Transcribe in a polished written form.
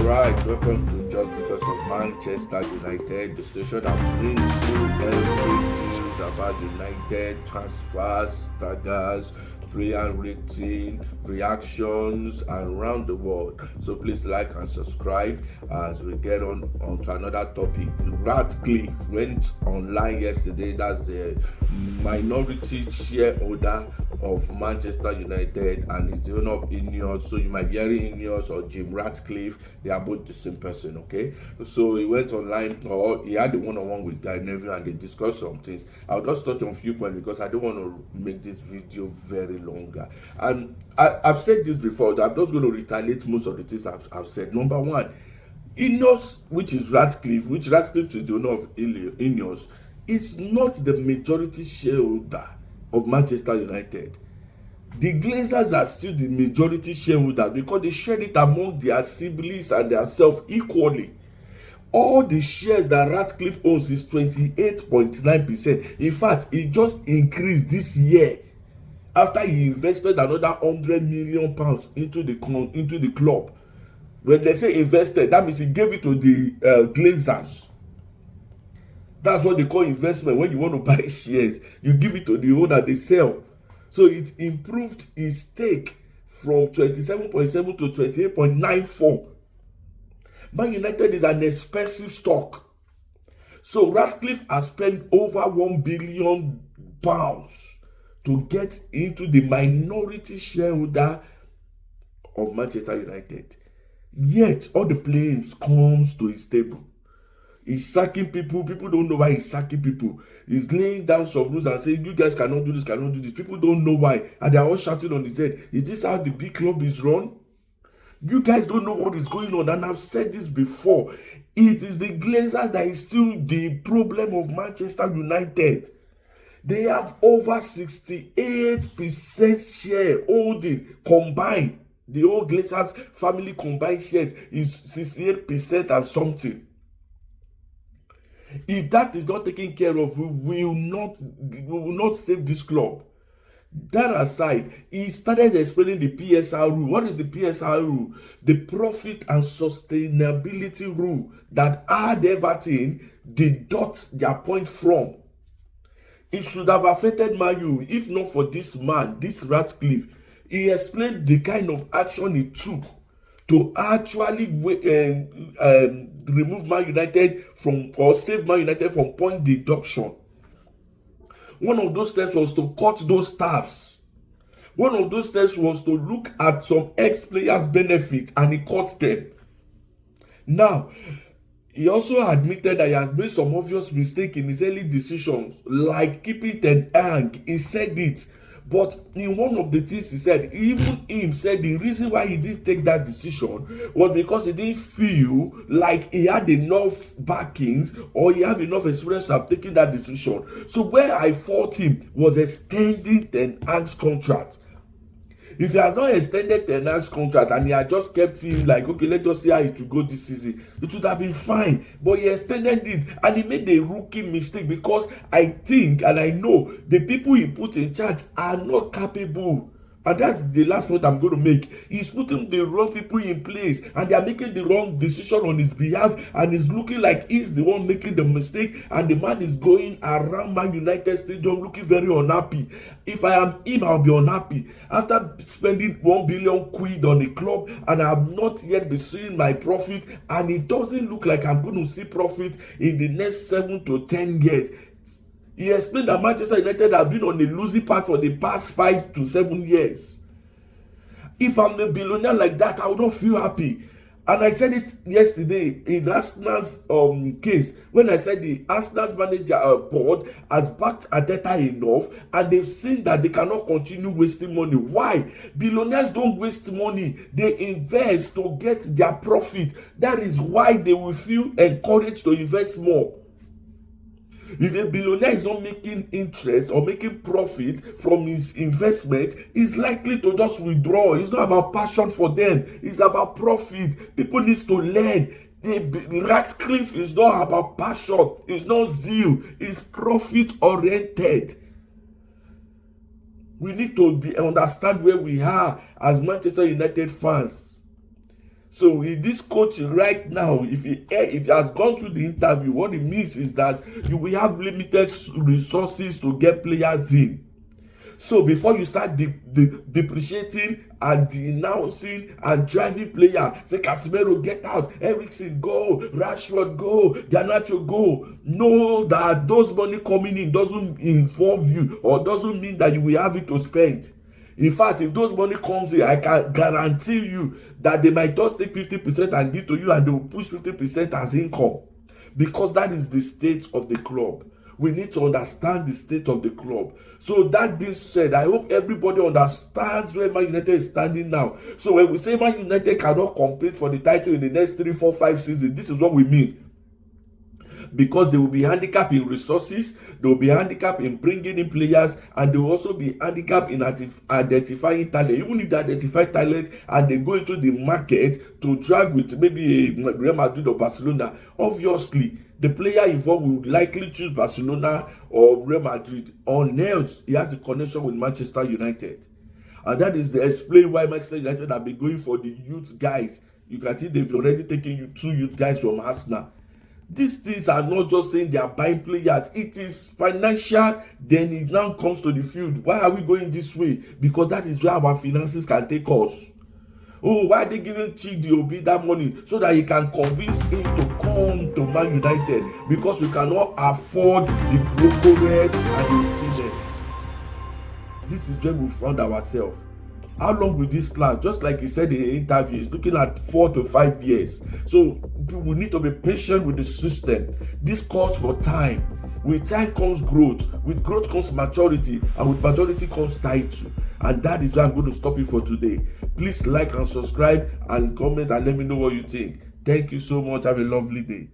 Alright, welcome to Just Because of Manchester United, the station that brings you every news about United transfers, staggers, prayer rating, reactions around the world. So please like and subscribe as we get on to another topic. RATCLIFFE went online yesterday. That's the minority shareholder of Manchester United and is the owner of Ineos. So you might be hearing Ineos or Jim Ratcliffe. They are both the same person, okay? So he went online, or he had the one-on-one with Neville, and they discussed some things. I'll just touch on a few points because I don't want to make this video very longer. And I've said this before. I'm just going to retaliate most of the things I've said. Number one, Ineos, which is Ratcliffe is the owner of Ineos, is not the majority shareholder of Manchester United. The Glazers are still the majority shareholder because they share it among their siblings and themselves equally. All the shares that Ratcliffe owns is 28.9%. In fact, it just increased this year after he invested another £100 million into the club. When they say invested, that means he gave it to the Glazers. That's what they call investment. When you want to buy shares, you give it to the owner, they sell. So it improved his stake from 27.7 to 28.94. Man United is an expensive stock. So Ratcliffe has spent over £1 billion to get into the minority shareholder of Manchester United. Yet all the blames comes to his table. He's sacking people. People don't know why he's sacking people. He's laying down some rules and saying, you guys cannot do this, cannot do this. People don't know why. And they're all shouting on his head. Is this how the big club is run? You guys don't know what is going on. And I've said this before. It is the Glazers that is still the problem of Manchester United. They have over 68% share holding combined. The whole Glazers family combined shares is 68% and something. If that is not taken care of, we will not save this club. That aside, he started explaining the PSR rule. What is the PSR rule? The profit and sustainability rule that had Everton deduct their point from. It should have affected Man U if not for this man, this Ratcliffe. He explained the kind of action he took to actually remove Man United from, or save Man United from point deduction. One of those steps was to cut those tabs. One of those steps was to look at some ex-players' benefits, and he cut them. Now, he also admitted that he has made some obvious mistakes in his early decisions, like keeping Ten Hag. He said it. But in one of the things he said, even him said the reason why he didn't take that decision was because he didn't feel like he had enough backings or he had enough experience to have taken that decision. So where I fought him was extending Ten Hag's contract. If he has not extended Ten Hag's contract and he had just kept him like, okay, let us see how it will go this season, it would have been fine. But he extended it and he made a rookie mistake because I think and I know the people he put in charge are not capable. And that's the last point I'm going to make. He's putting the wrong people in place and they are making the wrong decision on his behalf, and it's looking like he's the one making the mistake, and the man is going around Man United Stadium looking very unhappy. If I am him, I'll be unhappy. After spending £1 billion on a club and I have not yet been seeing my profit, and it doesn't look like I'm going to see profit in the next 7 to 10 years. He explained that Manchester United have been on a losing path for the past 5 to 7 years. If I'm a billionaire like that, I would not feel happy. And I said it yesterday in Arsenal's case, when I said the Arsenal's manager board has backed Arteta enough, and they've seen that they cannot continue wasting money. Why? Billionaires don't waste money. They invest to get their profit. That is why they will feel encouraged to invest more. If a billionaire is not making interest or making profit from his investment, he's likely to just withdraw. It's not about passion for them. It's about profit. People need to learn. Ratcliffe is not about passion. It's not zeal. It's profit-oriented. We need to understand where we are as Manchester United fans. So in this coaching right now, if he has gone through the interview, what it means is that you will have limited resources to get players in. So before you start depreciating and denouncing and driving player, say Casemiro get out, Eriksen go, Rashford go, Garnacho go. Know that those money coming in doesn't involve you, or doesn't mean that you will have it to spend. In fact, if those money comes in, I can guarantee you that they might just take 50% and give to you, and they will push 50% as income, because that is the state of the club. We need to understand the state of the club. So that being said, I hope everybody understands where Man United is standing now. So when we say Man United cannot compete for the title in the next 3, 4, 5 seasons, this is what we mean. Because they will be handicapped in resources, they will be handicapped in bringing in players, and they will also be handicapped in identifying talent. Even if they identify talent and they go into the market to drag with maybe Real Madrid or Barcelona, obviously the player involved will likely choose Barcelona or Real Madrid, unless he has a connection with Manchester United. And that is the explain why Manchester United have been going for the youth guys. You can see they've already taken 2 youth guys from Arsenal. These things are not just saying they are buying players. It is financial. Then it now comes to the field. Why are we going this way? Because that is where our finances can take us. Oh, why are they giving Chidi that money? So that he can convince him to come to Man United. Because we cannot afford the Gokores and the Sinners. This is where we found ourselves. How long will this last? Just like he said in the interview, he's looking at 4 to 5 years. So we need to be patient with the system. This calls for time. With time comes growth. With growth comes maturity. And with maturity comes title. And that is where I'm going to stop it for today. Please like and subscribe and comment and let me know what you think. Thank you so much. Have a lovely day.